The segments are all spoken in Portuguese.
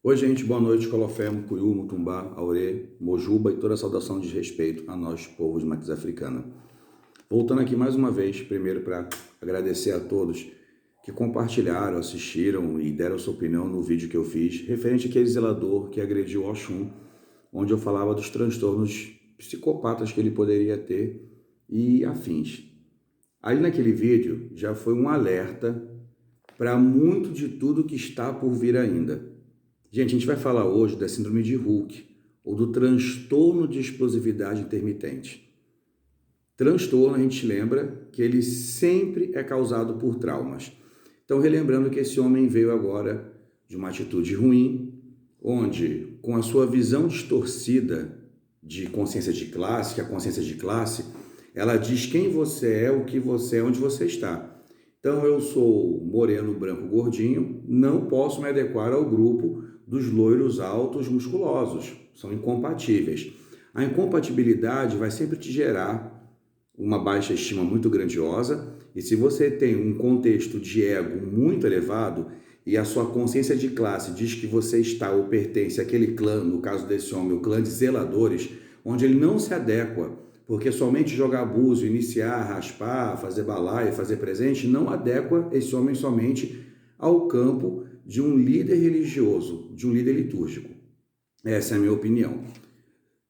Oi, gente, boa noite, Colofé, Cuiú, Mutumbá, Aurê, Mojuba e toda a saudação de respeito a nós, povos de matriz africana. Voltando aqui mais uma vez, primeiro para agradecer a todos que compartilharam, assistiram e deram sua opinião no vídeo que eu fiz, referente àquele zelador que agrediu Oxum, onde eu falava dos transtornos psicopatas que ele poderia ter e afins. Ali naquele vídeo já foi um alerta para muito de tudo que está por vir ainda. Gente, a gente vai falar hoje da síndrome de Hulk, ou do transtorno de explosividade intermitente. Transtorno, a gente lembra que ele sempre é causado por traumas. Então, relembrando que esse homem veio agora de uma atitude ruim, onde, com a sua visão distorcida de consciência de classe, que a consciência de classe, ela diz quem você é, o que você é, onde você está. Então, eu sou moreno, branco, gordinho, não posso me adequar ao grupo dos loiros altos musculosos. São incompatíveis. A incompatibilidade vai sempre te gerar uma baixa estima muito grandiosa, e se você tem um contexto de ego muito elevado e a sua consciência de classe diz que você está ou pertence àquele clã, no caso desse homem, o clã de zeladores, onde ele não se adequa, porque somente jogar abuso, iniciar, raspar, fazer balaio, fazer presente, não adequa esse homem somente ao campo de um líder religioso, de um líder litúrgico. Essa é a minha opinião.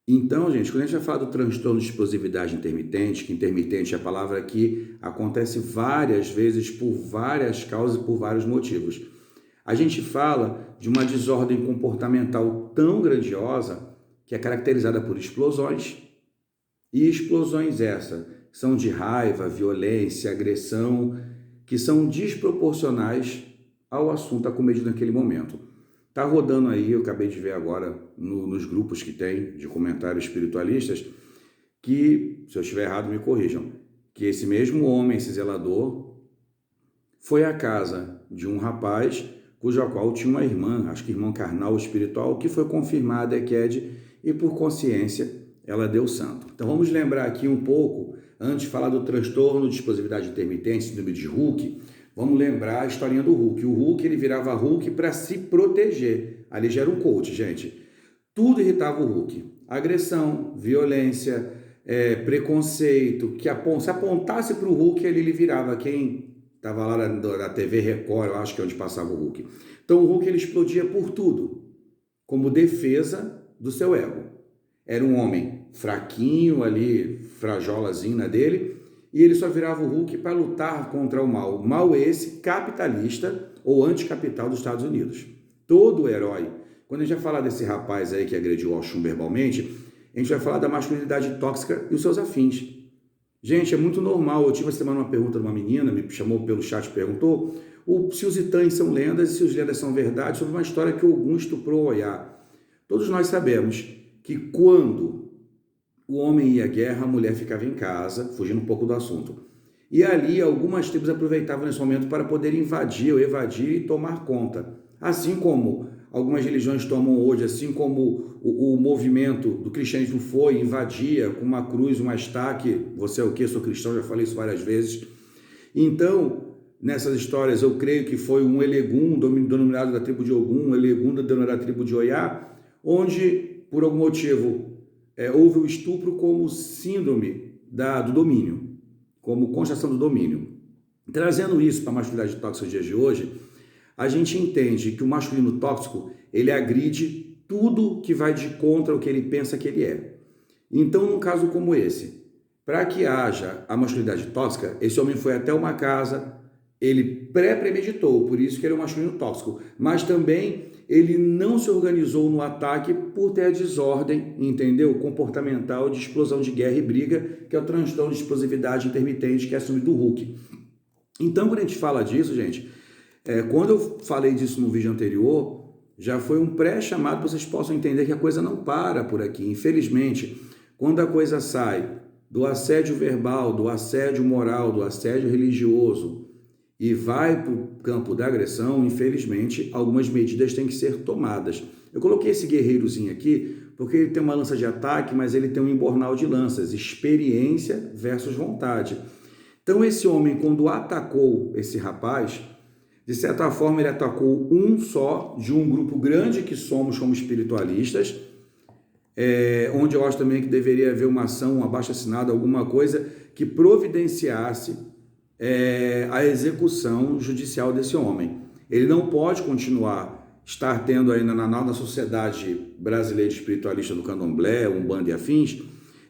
Então, gente, quando a gente vai falar do transtorno de explosividade intermitente, que intermitente é a palavra que acontece várias vezes por várias causas e por vários motivos. A gente fala de uma desordem comportamental tão grandiosa que é caracterizada por explosões, e explosões essas são de raiva, violência, agressão, que são desproporcionais ao assunto acometido naquele momento. Tá rodando aí, eu acabei de ver agora nos grupos que tem de comentários espiritualistas, que, se eu estiver errado, me corrijam, que esse mesmo homem, esse zelador, foi à casa de um rapaz cuja qual tinha uma irmã, acho que irmã carnal espiritual, que foi confirmada EQED e por consciência ela deu santo. Então vamos lembrar aqui um pouco, antes de falar do transtorno de explosividade intermitente, síndrome de Hulk, vamos lembrar a historinha do Hulk. O Hulk, ele virava Hulk para se proteger. Ali já era um coach, gente. Tudo irritava o Hulk. Agressão, violência, preconceito, que se apontasse para o Hulk, ele virava quem estava lá na TV Record, eu acho que é onde passava o Hulk. Então o Hulk ele explodia por tudo, como defesa do seu ego. Era um homem fraquinho ali, frajolazinho na dele, e ele só virava o Hulk para lutar contra o mal. O mal esse capitalista ou anticapital dos Estados Unidos. Todo herói. Quando a gente vai falar desse rapaz aí que agrediu o Oxum verbalmente, a gente vai falar da masculinidade tóxica e os seus afins. Gente, é muito normal. Eu tive essa semana uma pergunta de uma menina, me chamou pelo chat e perguntou se os itãs são lendas e se os lendas são verdade, sobre uma história que Ogum estuprou Oiá. Todos nós sabemos que quando o homem ia à guerra, a mulher ficava em casa, fugindo um pouco do assunto. E ali algumas tribos aproveitavam nesse momento para poder invadir ou evadir e tomar conta. Assim como algumas religiões tomam hoje, assim como o movimento do cristianismo foi, invadia com uma cruz, uma estaque, você é o quê? Sou cristão, já falei isso várias vezes. Então, nessas histórias, eu creio que foi um Elegum, denominado da tribo de Ogum, um Elegum denominado da tribo de Oiá, onde, por algum motivo, houve o estupro como síndrome do domínio, como constatação do domínio. Trazendo isso para a masculinidade tóxica dos dias de hoje, a gente entende que o masculino tóxico, ele agride tudo que vai de contra o que ele pensa que ele é. Então, num caso como esse, para que haja a masculinidade tóxica, esse homem foi até uma casa, ele pré-premeditou, por isso que ele é um masculino tóxico, mas também ele não se organizou no ataque por ter a desordem, entendeu? Comportamental de explosão de guerra e briga, que é o transtorno de explosividade intermitente, que é assumido do Hulk. Então, quando a gente fala disso, gente, quando eu falei disso no vídeo anterior, já foi um pré-chamado para vocês possam entender que a coisa não para por aqui. Infelizmente, quando a coisa sai do assédio verbal, do assédio moral, do assédio religioso e vai para o campo da agressão, infelizmente, algumas medidas têm que ser tomadas. Eu coloquei esse guerreirozinho aqui porque ele tem uma lança de ataque, mas ele tem um embornal de lanças, experiência versus vontade. Então, esse homem, quando atacou esse rapaz, De certa forma, ele atacou um só, de um grupo grande que somos como espiritualistas, onde eu acho também que deveria haver uma ação, um abaixo-assinado, alguma coisa que providenciasse a execução judicial desse homem. Ele não pode continuar estar tendo ainda na sociedade brasileira espiritualista do candomblé, umbanda e afins,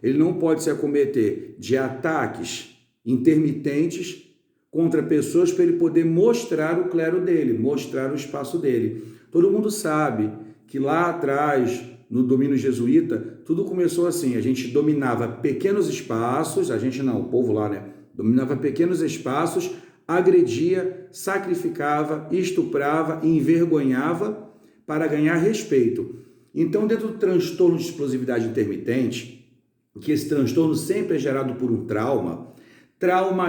ele não pode se acometer de ataques intermitentes contra pessoas para ele poder mostrar o clero dele, mostrar o espaço dele. Todo mundo sabe que lá atrás, no domínio jesuíta, tudo começou assim, a gente dominava pequenos espaços, a gente não, o povo lá, né? Dominava pequenos espaços, agredia, sacrificava, estuprava, envergonhava para ganhar respeito. Então, dentro do transtorno de explosividade intermitente, que esse transtorno sempre é gerado por um trauma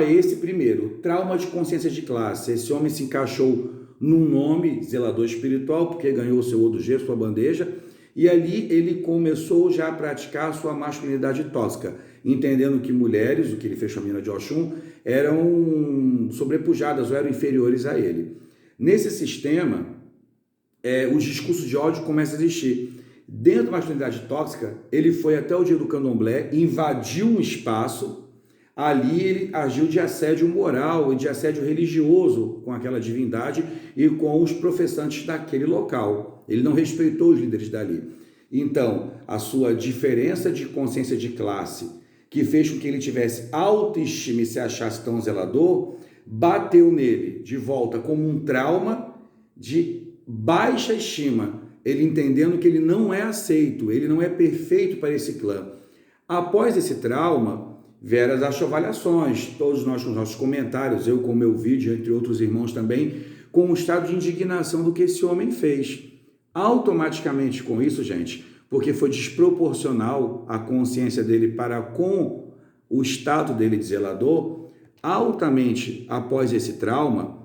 esse primeiro, trauma de consciência de classe. Esse homem se encaixou num nome, zelador espiritual, porque ganhou o seu Oduge, sua bandeja, e ali ele começou já a praticar sua masculinidade tóxica, entendendo que mulheres, o que ele fez com a mina de Oxum, eram sobrepujadas ou eram inferiores a ele. Nesse sistema, os discursos de ódio começam a existir. Dentro da masculinidade tóxica, ele foi até o dia do candomblé, invadiu um espaço, ali ele agiu de assédio moral e de assédio religioso com aquela divindade e com os professantes daquele local. Ele não respeitou os líderes dali. Então, a sua diferença de consciência de classe, que fez com que ele tivesse autoestima e se achasse tão zelador, bateu nele de volta como um trauma de baixa estima, ele entendendo que ele não é aceito, ele não é perfeito para esse clã. Após esse trauma, vieram as achovalações, todos nós com os nossos comentários, eu com o meu vídeo, entre outros irmãos também, com um estado de indignação do que esse homem fez. Automaticamente com isso, gente, porque foi desproporcional a consciência dele para com o estado dele de zelador, altamente após esse trauma,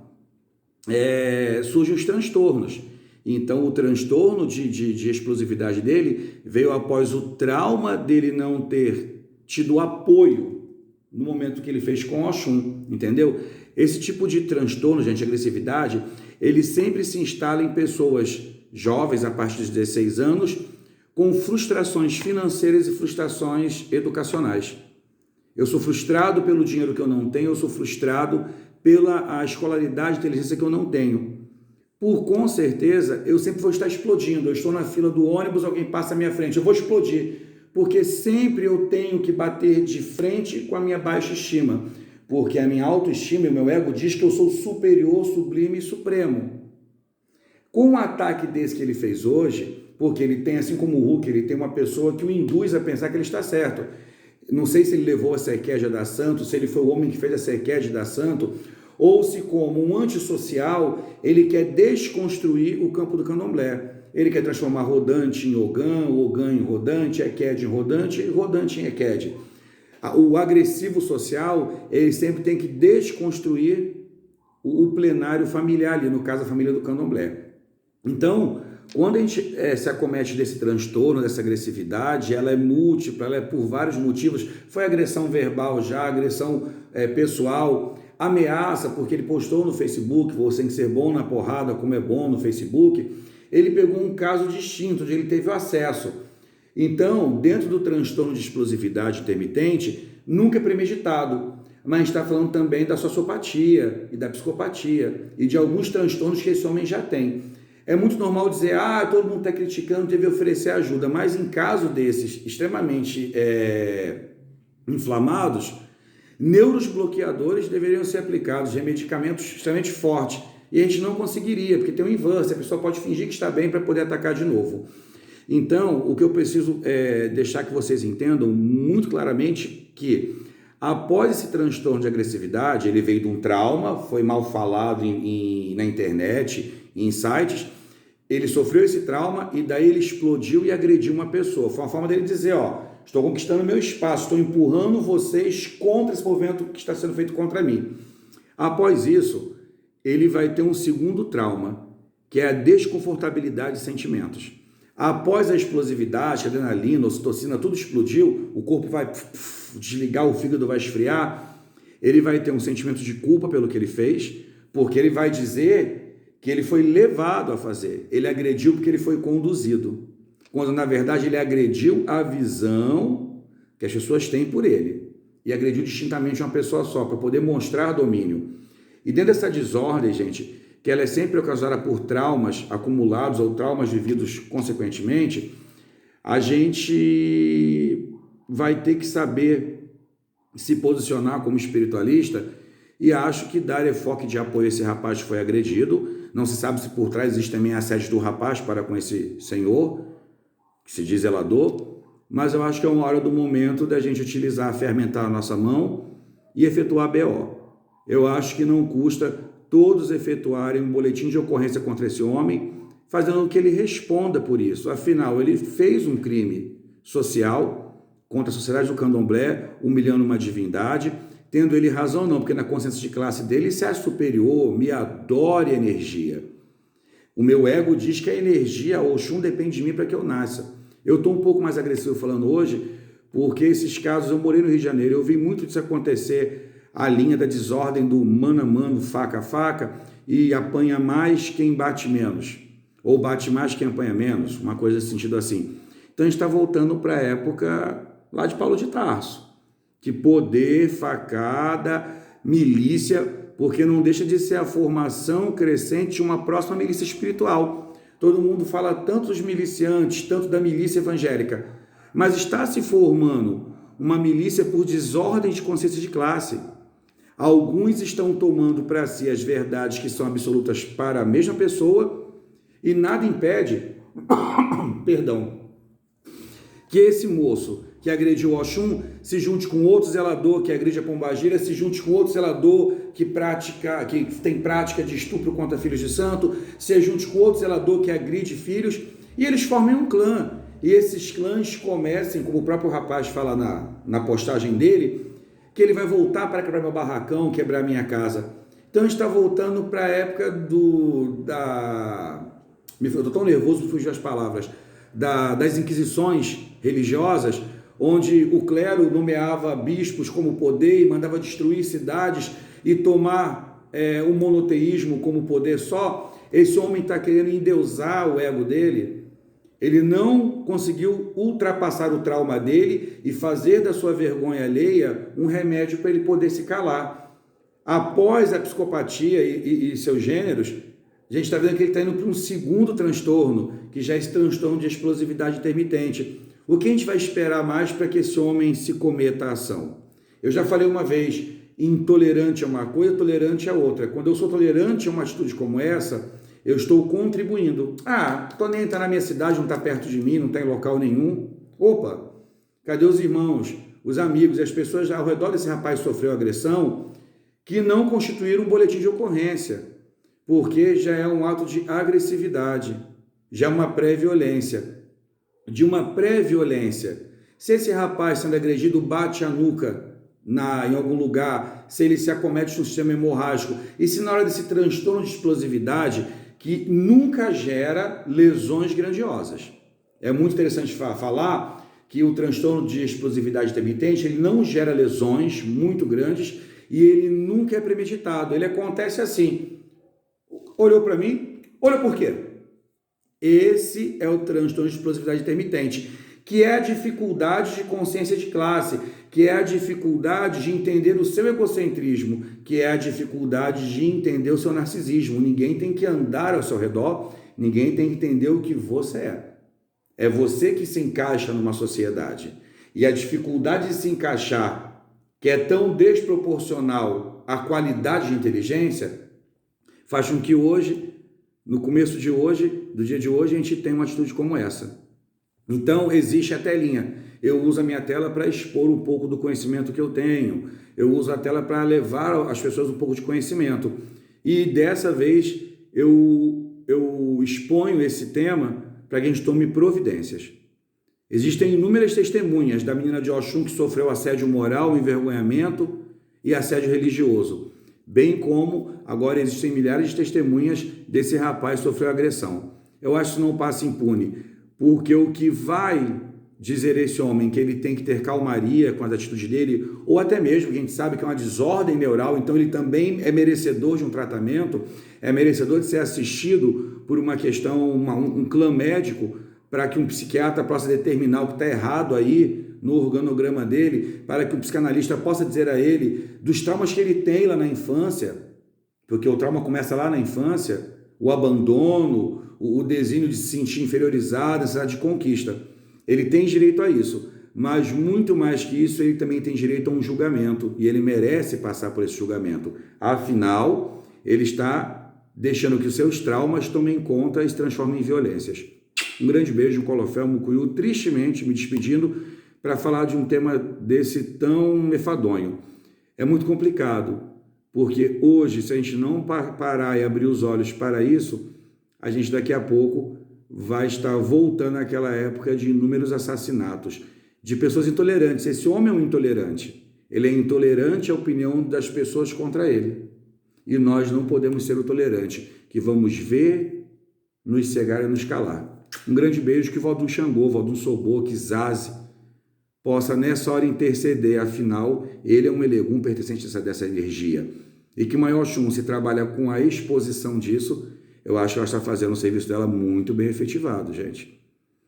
surgem os transtornos. Então, o transtorno de explosividade dele veio após o trauma dele não ter tido apoio no momento que ele fez com Oxum, entendeu? Esse tipo de transtorno, gente, agressividade, ele sempre se instala em pessoas jovens, a partir de 16 anos, com frustrações financeiras e frustrações educacionais. Eu sou frustrado pelo dinheiro que eu não tenho, eu sou frustrado pela escolaridade e inteligência que eu não tenho. Com certeza, eu sempre vou estar explodindo. Eu estou na fila do ônibus, alguém passa à minha frente, eu vou explodir. Porque sempre eu tenho que bater de frente com a minha baixa estima, porque a minha autoestima e o meu ego diz que eu sou superior, sublime e supremo. Com um ataque desse que ele fez hoje, porque ele tem, assim como o Hulk, ele tem uma pessoa que o induz a pensar que ele está certo. Não sei se ele levou a Sequeja da Santo, se ele foi o homem que fez a Sequeja da Santo, ou se como um antissocial, ele quer desconstruir o campo do candomblé. Ele quer transformar rodante em Ogã, Ogã em rodante, Eked em rodante e rodante em Eked. O agressivo social, ele sempre tem que desconstruir o plenário familiar ali, no caso a família do candomblé. Então, quando a gente se acomete desse transtorno, dessa agressividade, ela é múltipla, ela é por vários motivos. Foi agressão verbal já, agressão pessoal, ameaça, porque ele postou no Facebook, você tem que ser bom na porrada como é bom no Facebook. Ele pegou um caso distinto, onde ele teve acesso. Então, dentro do transtorno de explosividade intermitente, nunca é premeditado, mas a gente está falando também da sociopatia e da psicopatia e de alguns transtornos que esse homem já tem. É muito normal dizer, todo mundo está criticando, deve oferecer ajuda, mas em caso desses extremamente inflamados, neurobloqueadores deveriam ser aplicados, medicamentos extremamente fortes, e a gente não conseguiria, porque tem um inverso, a pessoa pode fingir que está bem para poder atacar de novo. Então, o que eu preciso deixar que vocês entendam muito claramente que, após esse transtorno de agressividade, ele veio de um trauma, foi mal falado na internet, em sites, ele sofreu esse trauma e daí ele explodiu e agrediu uma pessoa. Foi uma forma dele dizer, estou conquistando meu espaço, estou empurrando vocês contra esse movimento que está sendo feito contra mim. Após isso, ele vai ter um segundo trauma, que é a desconfortabilidade de sentimentos. Após a explosividade, a adrenalina, a ocitocina, tudo explodiu, o corpo vai desligar, o fígado vai esfriar, ele vai ter um sentimento de culpa pelo que ele fez, porque ele vai dizer que ele foi levado a fazer. Ele agrediu porque ele foi conduzido, quando na verdade ele agrediu a visão que as pessoas têm por ele, e agrediu distintamente uma pessoa só, para poder mostrar domínio. E dentro dessa desordem, gente, que ela é sempre ocasionada por traumas acumulados ou traumas vividos consequentemente, a gente vai ter que saber se posicionar como espiritualista, e acho que dar enfoque de apoio a esse rapaz que foi agredido. Não se sabe se por trás existe também assédio do rapaz para com esse senhor, que se diz zelador, mas eu acho que é uma hora do momento da gente utilizar, fermentar a nossa mão e efetuar BO. Eu acho que não custa todos efetuarem um boletim de ocorrência contra esse homem, fazendo com que ele responda por isso. Afinal, ele fez um crime social contra a sociedade do candomblé, humilhando uma divindade, tendo ele razão ou não, porque na consciência de classe dele, se é superior, me adore a energia. O meu ego diz que a energia, o Oxum, depende de mim para que eu nasça. Eu estou um pouco mais agressivo falando hoje, porque esses casos, eu morei no Rio de Janeiro, eu vi muito disso acontecer, a linha da desordem do mano a mano, faca a faca, e apanha mais quem bate menos, ou bate mais quem apanha menos, uma coisa nesse sentido assim. Então a gente está voltando para a época lá de Paulo de Tarso, que poder, facada, milícia, porque não deixa de ser a formação crescente de uma próxima milícia espiritual. Todo mundo fala tanto dos miliciantes, tanto da milícia evangélica, mas está se formando uma milícia por desordem de consciência de classe. Alguns estão tomando para si as verdades que são absolutas para a mesma pessoa, e nada impede, que esse moço que agrediu o Oxum se junte com outro zelador que agride a pombagira, se junte com outro zelador que tem prática de estupro contra filhos de santo, se junte com outro zelador que agride filhos, e eles formem um clã. E esses clãs comecem, como o próprio rapaz fala na postagem dele, que ele vai voltar para quebrar meu barracão, quebrar minha casa. Então a gente está voltando para a época eu estou tão nervoso que fugiu as palavras, das inquisições religiosas, onde o clero nomeava bispos como poder e mandava destruir cidades e tomar o monoteísmo como poder só. Esse homem está querendo endeusar o ego dele. Ele não conseguiu ultrapassar o trauma dele e fazer da sua vergonha alheia um remédio para ele poder se calar. Após a psicopatia e seus gêneros, a gente está vendo que ele está indo para um segundo transtorno, que já é esse transtorno de explosividade intermitente. O que a gente vai esperar mais para que esse homem se cometa a ação? Eu já falei uma vez, intolerante a uma coisa, tolerante a outra. Quando eu sou tolerante a uma atitude como essa, eu estou contribuindo. Estou nem tá na minha cidade, não está perto de mim, não está em local nenhum. Opa, cadê os irmãos, os amigos e as pessoas ao redor desse rapaz que sofreu agressão, que não constituíram um boletim de ocorrência, porque já é um ato de agressividade, já é uma pré-violência. De uma pré-violência. Se esse rapaz sendo agredido bate a nuca em algum lugar, se ele se acomete de um sistema hemorrágico, e se na hora desse transtorno de explosividade, que nunca gera lesões grandiosas. É muito interessante falar que o transtorno de explosividade intermitente, ele não gera lesões muito grandes e ele nunca é premeditado. Ele acontece assim. Olhou para mim? Olha por quê? Esse é o transtorno de explosividade intermitente, que é a dificuldade de consciência de classe, que é a dificuldade de entender o seu egocentrismo, que é a dificuldade de entender o seu narcisismo. Ninguém tem que andar ao seu redor, ninguém tem que entender o que você é. É você que se encaixa numa sociedade. E a dificuldade de se encaixar, que é tão desproporcional à qualidade de inteligência, faz com que hoje, no começo de hoje, do dia de hoje, a gente tenha uma atitude como essa. Então, existe a telinha. Eu uso a minha tela para expor um pouco do conhecimento que eu tenho. Eu uso a tela para levar as pessoas um pouco de conhecimento. E dessa vez, eu exponho esse tema para que a gente tome providências. Existem inúmeras testemunhas da menina de Oxum que sofreu assédio moral, envergonhamento e assédio religioso. Bem como agora existem milhares de testemunhas desse rapaz que sofreu agressão. Eu acho que isso não passa impune, porque o que vai dizer a esse homem que ele tem que ter calmaria com as atitudes dele, ou até mesmo que a gente sabe que é uma desordem neural, então ele também é merecedor de um tratamento, é merecedor de ser assistido por uma questão, um clã médico, para que um psiquiatra possa determinar o que está errado aí no organograma dele, para que o psicanalista possa dizer a ele dos traumas que ele tem lá na infância, porque o trauma começa lá na infância, o abandono, o desígnio de se sentir inferiorizado, a necessidade de conquista. Ele tem direito a isso, mas muito mais que isso, ele também tem direito a um julgamento, e ele merece passar por esse julgamento. Afinal, ele está deixando que os seus traumas tomem conta e se transformem em violências. Um grande beijo, Colofé Mucuyu, tristemente me despedindo para falar de um tema desse tão enfadonho. É muito complicado, porque hoje, se a gente não parar e abrir os olhos para isso, a gente daqui a pouco vai estar voltando àquela época de inúmeros assassinatos, de pessoas intolerantes. Esse homem é um intolerante. Ele é intolerante à opinião das pessoas contra ele. E nós não podemos ser o tolerante, que vamos ver, nos cegar e nos calar. Um grande beijo, que Vodun Xangô, Vodun Sobô, que Zaze possa nessa hora interceder, afinal, ele é um elegum pertencente dessa energia. E que Maior Xun, se trabalha com a exposição disso, eu acho que ela está fazendo o serviço dela muito bem efetivado, gente.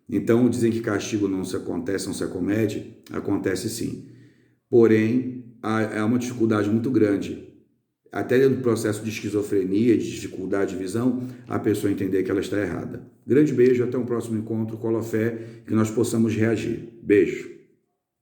Então, dizem que castigo não se acontece, não se acomete, acontece sim. Porém, há uma dificuldade muito grande, até dentro do processo de esquizofrenia, de dificuldade de visão, a pessoa entender que ela está errada. Grande beijo, até um próximo encontro, Colofé, que nós possamos reagir. Beijo.